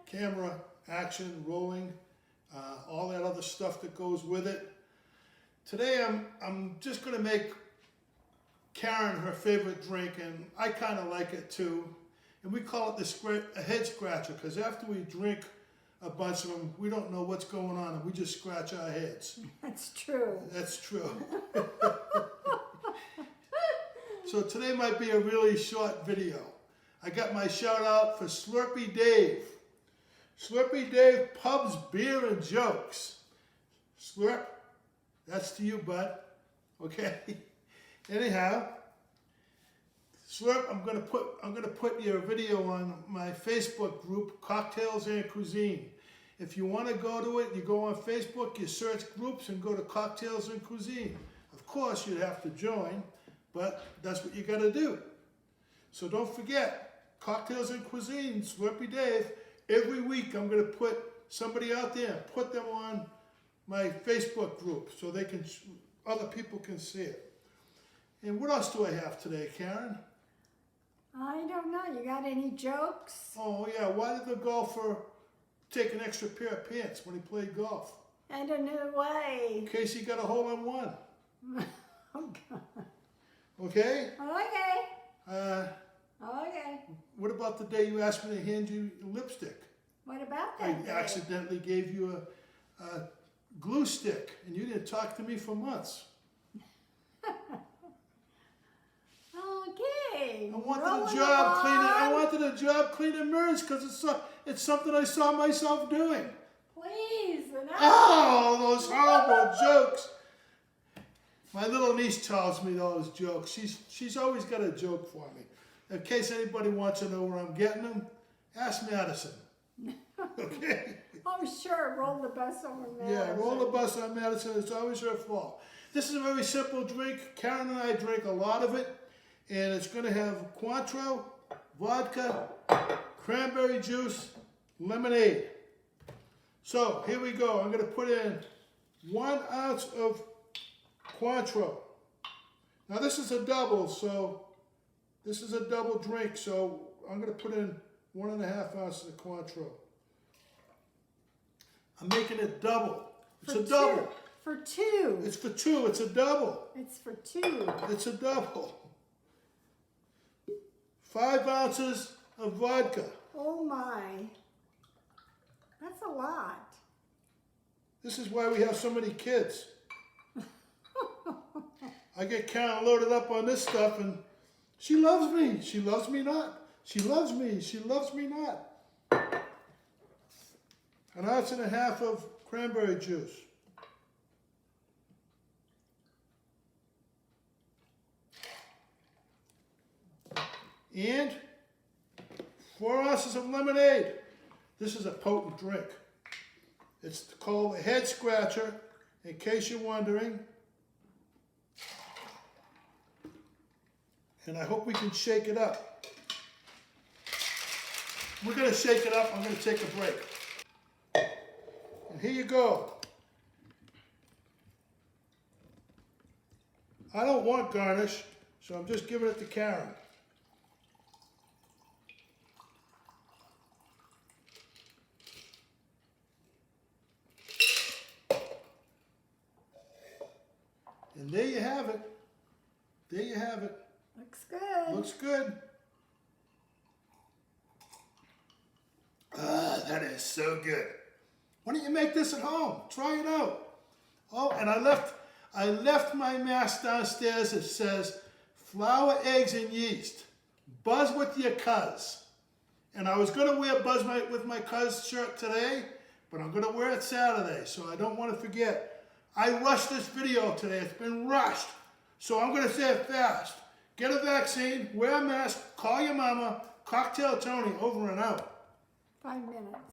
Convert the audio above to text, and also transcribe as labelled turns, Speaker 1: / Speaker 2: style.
Speaker 1: Camera, action, rolling, all that other stuff that goes with it. Today I'm just going to make Karen her favorite drink, and I kind of like it too. And we call it a head scratcher, because after we drink a bunch of them, we don't know what's going on, and we just scratch our heads.
Speaker 2: That's true.
Speaker 1: That's true. So today might be a really short video. I got my shout out for Slurpy Dave. Slurpy Dave Pubs, Beer, and Jokes. Slurp, that's to you, bud. Okay? Anyhow, Slurp, I'm gonna put your video on my Facebook group, Cocktails and Cuisine. If you want to go to it, you go on Facebook, you search groups and go to Cocktails and Cuisine. Of course, you'd have to join, but that's what you got to do. So don't forget, Cocktails and Cuisine, Slurpy Dave. Every week I'm going to put somebody out there, put them on my Facebook group so they can, other people can see it. And what else do I have today, Karen?
Speaker 2: I don't know. You got any jokes?
Speaker 1: Oh yeah, why did the golfer take an extra pair of pants when he played golf?
Speaker 2: I don't know why.
Speaker 1: In case he got a hole-in-one.
Speaker 2: Oh, God.
Speaker 1: Okay?
Speaker 2: Okay. Okay.
Speaker 1: What about the day you asked me to hand you lipstick?
Speaker 2: What about
Speaker 1: I
Speaker 2: that day?
Speaker 1: accidentally gave you a glue stick, and you didn't talk to me for months.
Speaker 2: Okay.
Speaker 1: I wanted a job cleaning mirrors because it's something I saw myself doing.
Speaker 2: Please.
Speaker 1: Oh, those horrible jokes. My little niece tells me those jokes. She's always got a joke for me. In case anybody wants to know where I'm getting them, ask Madison. Okay?
Speaker 2: Oh, sure. Roll the bus on Madison.
Speaker 1: Yeah, roll the bus on Madison. It's always her fault. This is a very simple drink. Karen and I drink a lot of it. And it's going to have Cointreau, vodka, cranberry juice, lemonade. So here we go. I'm going to put in 1 ounce of Cointreau. Now this is a double, so this is a double drink. So I'm going to put in 1.5 ounces of Cointreau. I'm making it double. It's a double.
Speaker 2: For two.
Speaker 1: It's for two. It's a double.
Speaker 2: It's for two.
Speaker 1: It's a double. 5 ounces of vodka.
Speaker 2: Oh my. That's a lot.
Speaker 1: This is why we have so many kids. I get Karen loaded up on this stuff, and she loves me. She loves me not. She loves me. She loves me not. 1.5 ounces of cranberry juice. And 4 ounces of lemonade. This is a potent drink. It's called a head scratcher, in case you're wondering. And I hope we can shake it up. We're going to shake it up. I'm going to take a break. And here you go. I don't want garnish, so I'm just giving it to Karen. And there you have it. There you have it.
Speaker 2: Looks good.
Speaker 1: Looks good. Ah, that is so good. Why don't you make this at home? Try it out. Oh, and I left my mask downstairs that says flour, eggs, and yeast. Buzz with your cuz. And I was going to wear Buzz with my cuz shirt today, but I'm going to wear it Saturday, so I don't want to forget. I rushed this video today. It's been rushed. So I'm going to say it fast. Get a vaccine, wear a mask, call your mama, Cocktail Tony, over and out.
Speaker 2: 5 minutes.